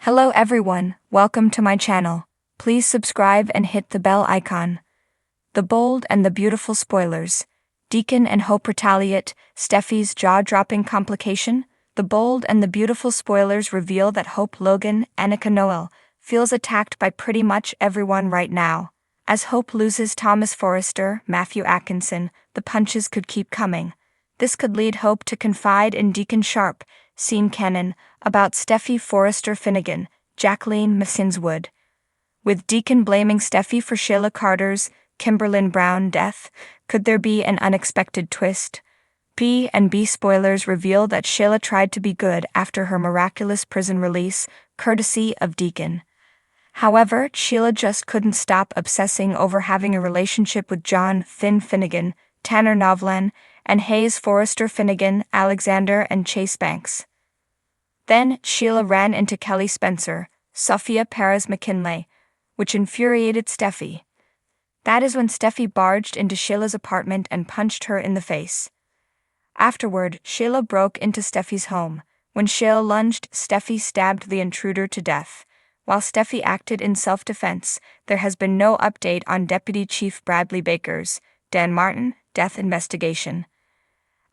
Hello everyone, welcome to my channel. Please subscribe and hit the bell icon. The bold and the beautiful spoilers. Deacon and Hope retaliate, Steffy's jaw-dropping complication. The bold and the beautiful spoilers reveal that Hope Logan, Annika Noel, feels attacked by pretty much everyone right now. As Hope loses Thomas Forrester, Matthew Atkinson, the punches could keep coming. This could lead Hope to confide in Deacon Sharp, Scene Cannon, about Steffy Forrester Finnegan, Jacqueline Massinswood. With Deacon blaming Steffy for Sheila Carter's, Kimberlyn Brown death, could there be an unexpected twist? B&B spoilers reveal that Sheila tried to be good after her miraculous prison release, courtesy of Deacon. However, Sheila just couldn't stop obsessing over having a relationship with John Finn Finnegan, Tanner Novlan, and Hayes Forrester Finnegan, Alexander and Chase Banks. Then, Sheila ran into Kelly Spencer, Sophia Perez McKinley, which infuriated Steffy. That is when Steffy barged into Sheila's apartment and punched her in the face. Afterward, Sheila broke into Steffy's home. When Sheila lunged, Steffy stabbed the intruder to death. While Steffy acted in self-defense, there has been no update on Deputy Chief Bradley Baker's, Dan Martin, death investigation.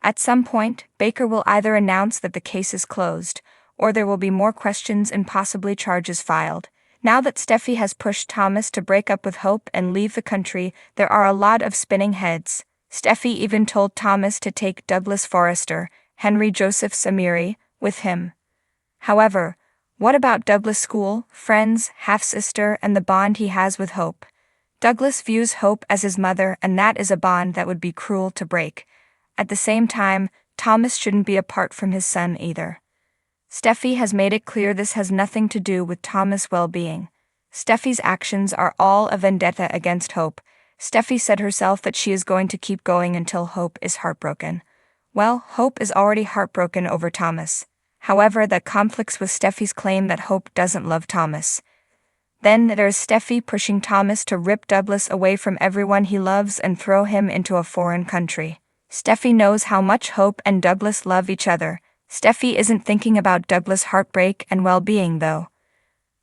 At some point, Baker will either announce that the case is closed, or there will be more questions and possibly charges filed. Now that Steffy has pushed Thomas to break up with Hope and leave the country, there are a lot of spinning heads. Steffy even told Thomas to take Douglas Forrester, Henry Joseph Samiri, with him. However, what about Douglas' school, friends, half-sister, and the bond he has with Hope? Douglas views Hope as his mother, and that is a bond that would be cruel to break. At the same time, Thomas shouldn't be apart from his son either. Steffy has made it clear this has nothing to do with Thomas' well-being. Steffy's actions are all a vendetta against Hope. Steffy said herself that she is going to keep going until Hope is heartbroken. Well, Hope is already heartbroken over Thomas. However, that conflicts with Steffy's claim that Hope doesn't love Thomas. Then there's Steffy pushing Thomas to rip Douglas away from everyone he loves and throw him into a foreign country. Steffy knows how much Hope and Douglas love each other. Steffy isn't thinking about Douglas' heartbreak and well-being though.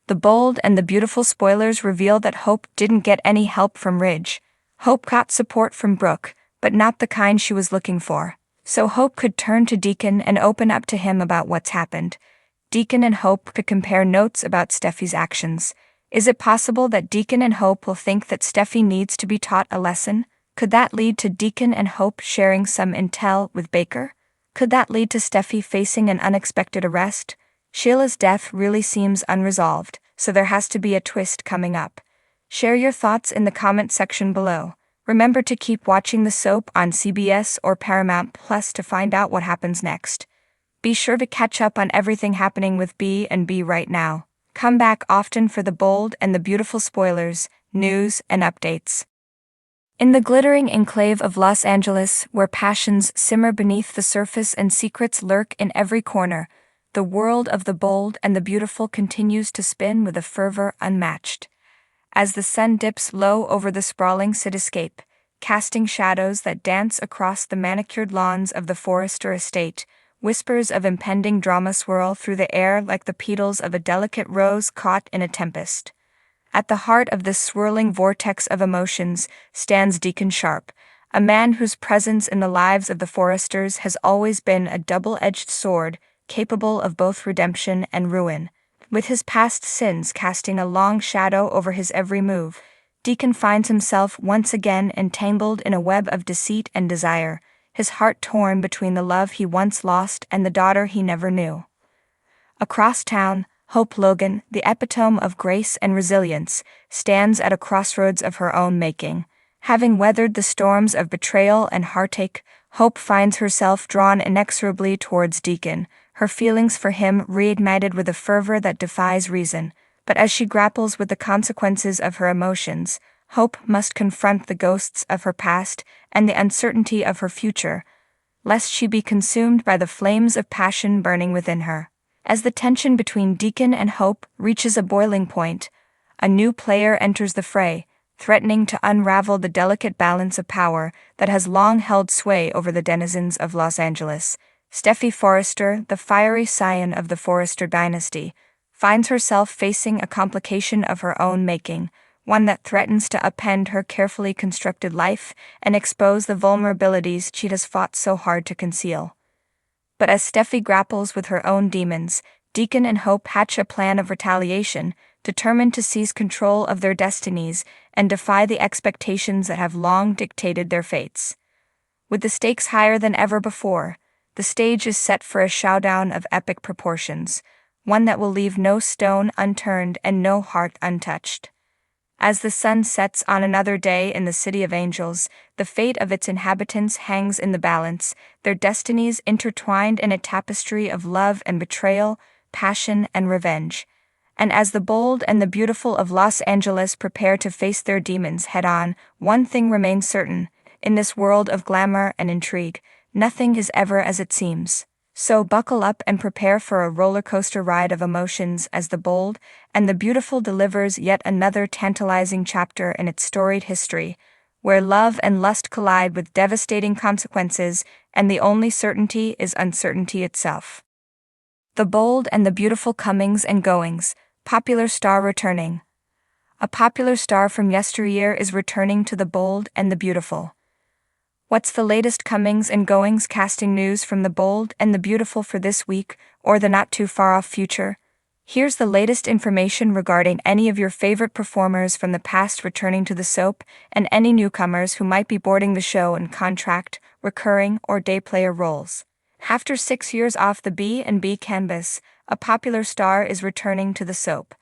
The bold and the beautiful spoilers reveal that Hope didn't get any help from Ridge. Hope got support from Brooke, but not the kind she was looking for. So Hope could turn to Deacon and open up to him about what's happened. Deacon and Hope could compare notes about Steffy's actions. Is it possible that Deacon and Hope will think that Steffy needs to be taught a lesson? Could that lead to Deacon and Hope sharing some intel with Baker? Could that lead to Steffy facing an unexpected arrest? Sheila's death really seems unresolved, so there has to be a twist coming up. Share your thoughts in the comment section below. Remember to keep watching the soap on CBS or Paramount Plus to find out what happens next. Be sure to catch up on everything happening with B&B right now. Come back often for the bold and the beautiful spoilers, news, and updates. In the glittering enclave of Los Angeles, where passions simmer beneath the surface and secrets lurk in every corner, the world of the bold and the beautiful continues to spin with a fervor unmatched. As the sun dips low over the sprawling cityscape, casting shadows that dance across the manicured lawns of the Forrester estate, whispers of impending drama swirl through the air like the petals of a delicate rose caught in a tempest. At the heart of this swirling vortex of emotions stands Deacon Sharp, a man whose presence in the lives of the Forresters has always been a double-edged sword, capable of both redemption and ruin. With his past sins casting a long shadow over his every move, Deacon finds himself once again entangled in a web of deceit and desire, his heart torn between the love he once lost and the daughter he never knew. Across town, Hope Logan, the epitome of grace and resilience, stands at a crossroads of her own making. Having weathered the storms of betrayal and heartache, Hope finds herself drawn inexorably towards Deacon, her feelings for him reignited with a fervor that defies reason. But as she grapples with the consequences of her emotions, Hope must confront the ghosts of her past and the uncertainty of her future, lest she be consumed by the flames of passion burning within her. As the tension between Deacon and Hope reaches a boiling point, a new player enters the fray, threatening to unravel the delicate balance of power that has long held sway over the denizens of Los Angeles. Steffy Forrester, the fiery scion of the Forrester dynasty, finds herself facing a complication of her own making, one that threatens to upend her carefully constructed life and expose the vulnerabilities she has fought so hard to conceal. But as Steffy grapples with her own demons, Deacon and Hope hatch a plan of retaliation, determined to seize control of their destinies and defy the expectations that have long dictated their fates. With the stakes higher than ever before, the stage is set for a showdown of epic proportions, one that will leave no stone unturned and no heart untouched. As the sun sets on another day in the City of Angels, the fate of its inhabitants hangs in the balance, their destinies intertwined in a tapestry of love and betrayal, passion and revenge. And as the bold and the beautiful of Los Angeles prepare to face their demons head-on, one thing remains certain: in this world of glamour and intrigue, nothing is ever as it seems. So buckle up and prepare for a roller coaster ride of emotions as the bold and the beautiful delivers yet another tantalizing chapter in its storied history, where love and lust collide with devastating consequences, and the only certainty is uncertainty itself. The Bold and the Beautiful comings and goings, popular star returning. A popular star from yesteryear is returning to The Bold and the Beautiful. What's the latest comings and goings casting news from The Bold and the Beautiful for this week or the not-too-far-off future? Here's the latest information regarding any of your favorite performers from the past returning to the soap and any newcomers who might be boarding the show in contract, recurring, or day player roles. After 6 years off the B&B canvas, a popular star is returning to the soap.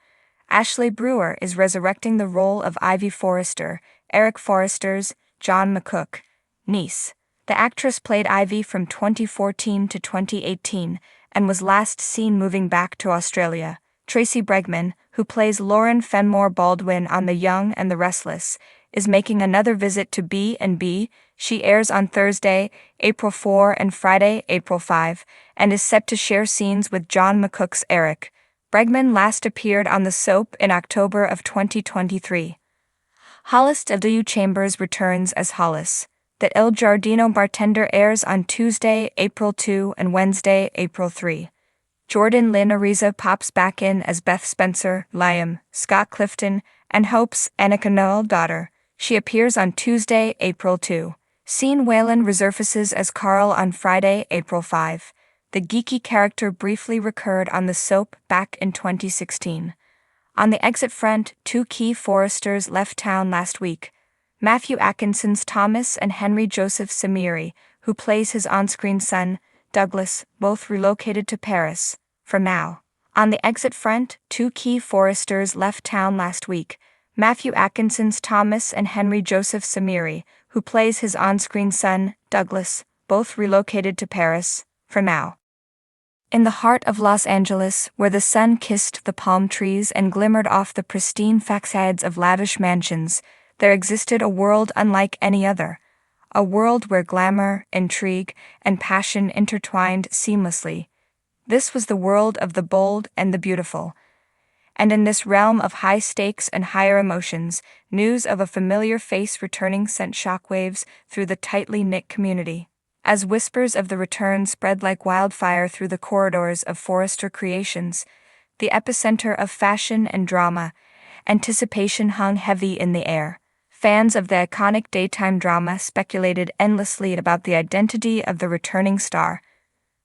Ashley Brewer is resurrecting the role of Ivy Forrester, Eric Forrester's John McCook niece. The actress played Ivy from 2014 to 2018 and was last seen moving back to Australia. Tracy Bregman, who plays Lauren Fenmore Baldwin on The Young and the Restless, is making another visit to B&B. She airs on Thursday, April 4 and Friday, April 5, and is set to share scenes with John McCook's Eric. Bregman last appeared on the soap in October of 2023. Hollis W. Chambers returns as Hollis. The Il Giardino Bartender airs on Tuesday, April 2 and Wednesday, April 3. Jordan Lynn Ariza pops back in as Beth Spencer, Liam, Scott Clifton, and Hope's Annika Noel daughter. She appears on Tuesday, April 2. Sean Whalen resurfaces as Carl on Friday, April 5. The geeky character briefly recurred on the soap back in 2016. On the exit front, two key Forresters left town last week: Matthew Atkinson's Thomas and Henry Joseph Samiri, who plays his on-screen son, Douglas, both relocated to Paris, for now. On the exit front, two key Forresters left town last week: Matthew Atkinson's Thomas and Henry Joseph Samiri, who plays his on-screen son, Douglas, both relocated to Paris, for now. In the heart of Los Angeles, where the sun kissed the palm trees and glimmered off the pristine facades of lavish mansions, there existed a world unlike any other, a world where glamour, intrigue, and passion intertwined seamlessly. This was the world of the bold and the beautiful. And in this realm of high stakes and higher emotions, news of a familiar face returning sent shockwaves through the tightly knit community. As whispers of the return spread like wildfire through the corridors of Forrester Creations, the epicenter of fashion and drama, anticipation hung heavy in the air. Fans of the iconic daytime drama speculated endlessly about the identity of the returning star.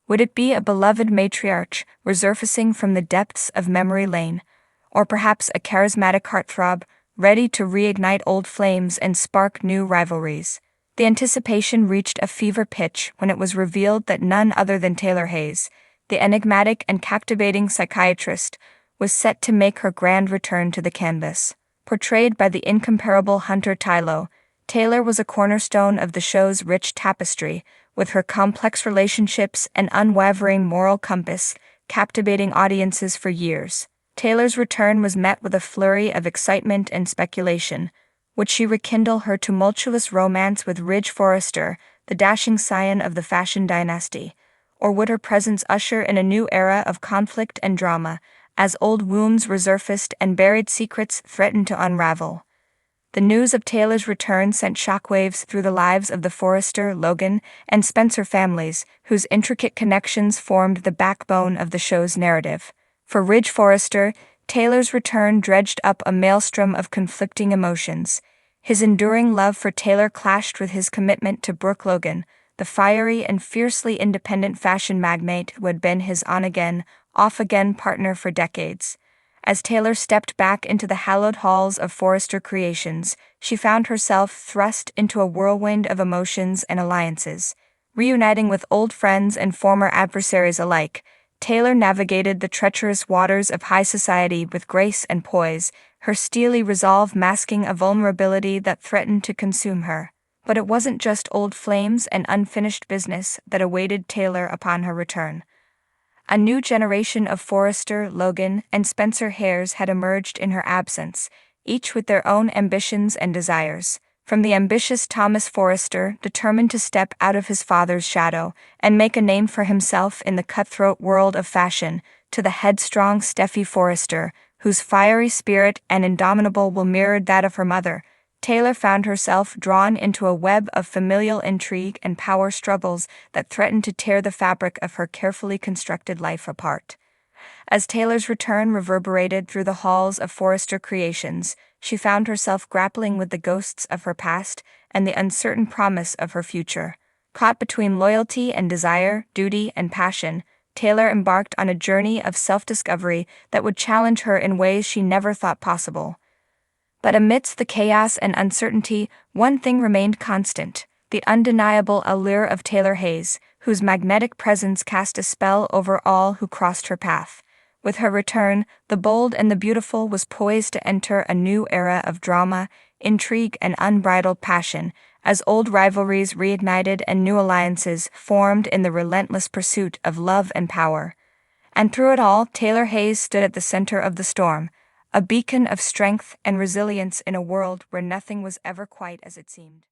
Would it be a beloved matriarch resurfacing from the depths of memory lane, or perhaps a charismatic heartthrob ready to reignite old flames and spark new rivalries? The anticipation reached a fever pitch when it was revealed that none other than Taylor Hayes, the enigmatic and captivating psychiatrist, was set to make her grand return to the canvas. Portrayed by the incomparable Hunter Tylo, Taylor was a cornerstone of the show's rich tapestry, with her complex relationships and unwavering moral compass captivating audiences for years. Taylor's return was met with a flurry of excitement and speculation. Would she rekindle her tumultuous romance with Ridge Forrester, the dashing scion of the fashion dynasty? Or would her presence usher in a new era of conflict and drama, as old wounds resurfaced and buried secrets threatened to unravel? The news of Taylor's return sent shockwaves through the lives of the Forrester, Logan, and Spencer families, whose intricate connections formed the backbone of the show's narrative. For Ridge Forrester, Taylor's return dredged up a maelstrom of conflicting emotions. His enduring love for Taylor clashed with his commitment to Brooke Logan, the fiery and fiercely independent fashion magnate who had been his on-again, off-again partner for decades. As Taylor stepped back into the hallowed halls of Forrester Creations, she found herself thrust into a whirlwind of emotions and alliances. Reuniting with old friends and former adversaries alike, Taylor navigated the treacherous waters of high society with grace and poise, her steely resolve masking a vulnerability that threatened to consume her. But it wasn't just old flames and unfinished business that awaited Taylor upon her return. A new generation of Forrester, Logan, and Spencer Hares had emerged in her absence, each with their own ambitions and desires. From the ambitious Thomas Forrester, determined to step out of his father's shadow and make a name for himself in the cutthroat world of fashion, to the headstrong Steffy Forrester, whose fiery spirit and indomitable will mirrored that of her mother, Taylor found herself drawn into a web of familial intrigue and power struggles that threatened to tear the fabric of her carefully constructed life apart. As Taylor's return reverberated through the halls of Forrester Creations, she found herself grappling with the ghosts of her past and the uncertain promise of her future. Caught between loyalty and desire, duty and passion, Taylor embarked on a journey of self-discovery that would challenge her in ways she never thought possible. But amidst the chaos and uncertainty, one thing remained constant: the undeniable allure of Taylor Hayes, whose magnetic presence cast a spell over all who crossed her path. With her return, the bold and the beautiful was poised to enter a new era of drama, intrigue, and unbridled passion, as old rivalries reignited and new alliances formed in the relentless pursuit of love and power. And through it all, Taylor Hayes stood at the center of the storm, a beacon of strength and resilience in a world where nothing was ever quite as it seemed.